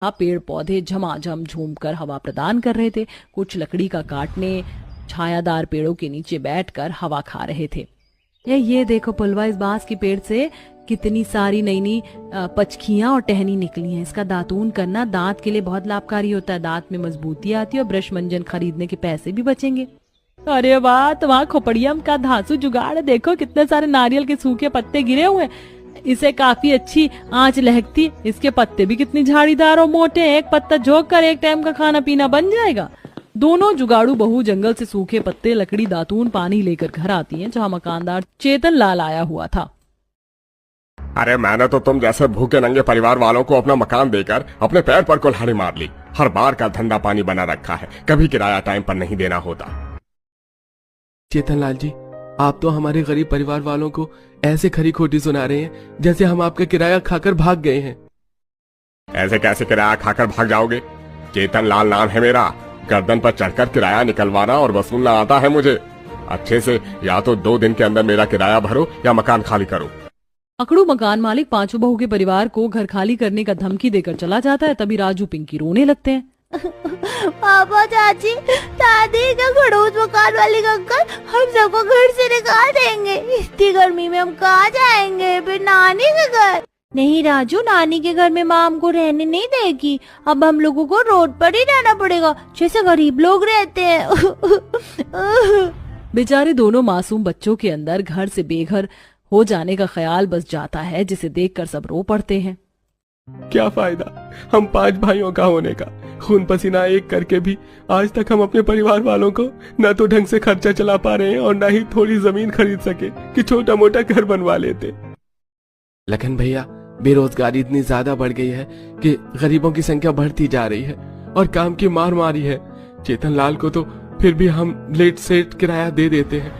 पेड़ पौधे झमाझम झूमकर हवा प्रदान कर रहे थे। कुछ लकड़ी का काटने छायादार पेड़ों के नीचे बैठकर हवा खा रहे थे। ये देखो पुलवा, इस बांस के पेड़ से कितनी सारी नई नई पचखियां और टहनी निकली हैं। इसका दातून करना दांत के लिए बहुत लाभकारी होता है। दांत में मजबूती आती है और ब्रश मंजन खरीदने के पैसे भी बचेंगे। अरे वाह, तुम्हारा खोपड़ियम का धांसू जुगाड़ है। देखो कितने सारे नारियल के सूखे पत्ते गिरे हुए, इसे काफी अच्छी आंच लहकती। इसके पत्ते भी कितनी झाड़ीदार और मोटे हैं। एक पत्ता झोंक कर एक टाइम का खाना पीना बन जाएगा। दोनों जुगाड़ू बहू जंगल से सूखे पत्ते, लकड़ी, दातून, पानी लेकर घर आती हैं, जहाँ मकानदार चेतन लाल आया हुआ था। अरे मैंने तो तुम जैसे भूखे नंगे परिवार वालों को अपना मकान देकर अपने पैर पर कुल्हाड़ी मार ली। हर बार का धंधा पानी बना रखा है, कभी किराया टाइम पर नहीं देना होता। चेतन लाल जी, आप तो हमारे गरीब परिवार वालों को ऐसे खरी खोटी सुना रहे हैं जैसे हम आपका किराया खाकर भाग गए हैं। ऐसे कैसे किराया खाकर भाग जाओगे? चेतन लाल नाम है मेरा। गर्दन पर चढ़कर किराया निकलवाना और वसूलना आता है मुझे। अच्छे से या तो 2 दिन के अंदर मेरा किराया भरो या मकान खाली करो। अकड़ू मकान मालिक पांचों बहू के परिवार को घर खाली करने का धमकी देकर चला जाता है। तभी राजू पिंकी रोने लगते हैं। पापा, चाची, दादी, क्या खड़ूस मकान वाली अंकल हम सबको घर से निकाल देंगे। इतनी गर्मी में हम कहाँ जाएंगे? फिर नानी के घर? नहीं राजू, नानी के घर में माँ हमको रहने नहीं देगी। अब हम लोगों को रोड पर ही रहना पड़ेगा, जैसे गरीब लोग रहते हैं। बेचारे दोनों मासूम बच्चों के अंदर घर से बेघर हो जाने का ख्याल बस जाता है, जिसे देखकर सब रो पड़ते हैं। क्या फायदा हम 5 भाइयों का होने का? खून पसीना एक करके भी आज तक हम अपने परिवार वालों को न तो ढंग से खर्चा चला पा रहे हैं और न ही थोड़ी जमीन खरीद सके कि छोटा मोटा घर बनवा लेते। लेकिन भैया, बेरोजगारी इतनी ज्यादा बढ़ गई है कि गरीबों की संख्या बढ़ती जा रही है और काम की मार मारी है। चेतन लाल को तो फिर भी हम लेट सेट किराया दे देते हैं,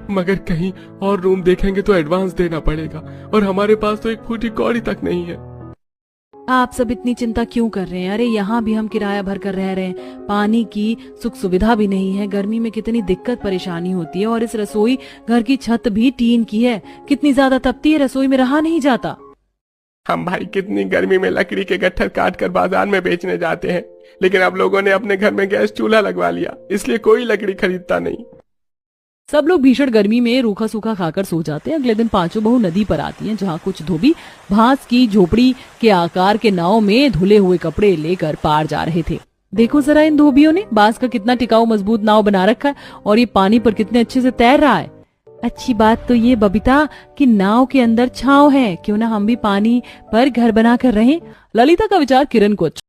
मगर कहीं और रूम देखेंगे तो एडवांस देना पड़ेगा और हमारे पास तो एक फूटी कौड़ी तक नहीं है। आप सब इतनी चिंता क्यों कर रहे हैं? अरे यहाँ भी हम किराया भर कर रह रहे हैं। पानी की सुख सुविधा भी नहीं है। गर्मी में कितनी दिक्कत परेशानी होती है। और इस रसोई घर की छत भी टीन की है, कितनी ज्यादा तपती है, रसोई में रहा नहीं जाता। हम भाई कितनी गर्मी में लकड़ी के गट्ठर काट कर बाजार में बेचने जाते हैं, लेकिन अब लोगों ने अपने घर में गैस चूल्हा लगवा लिया, इसलिए कोई लकड़ी खरीदता नहीं। सब लोग भीषण गर्मी में रूखा सूखा खाकर सो जाते हैं। अगले दिन पांचों बहू नदी पर आती हैं, जहाँ कुछ धोबी भांस की झोपड़ी के आकार के नाव में धुले हुए कपड़े लेकर पार जा रहे थे। देखो जरा इन धोबियों ने बांस का कितना टिकाऊ मजबूत नाव बना रखा है और ये पानी पर कितने अच्छे से तैर रहा है। अच्छी बात तो ये बबीता कि नाव के अंदर छांव है, क्यों ना हम भी पानी पर घर बना कर रहें। ललिता का विचार किरण को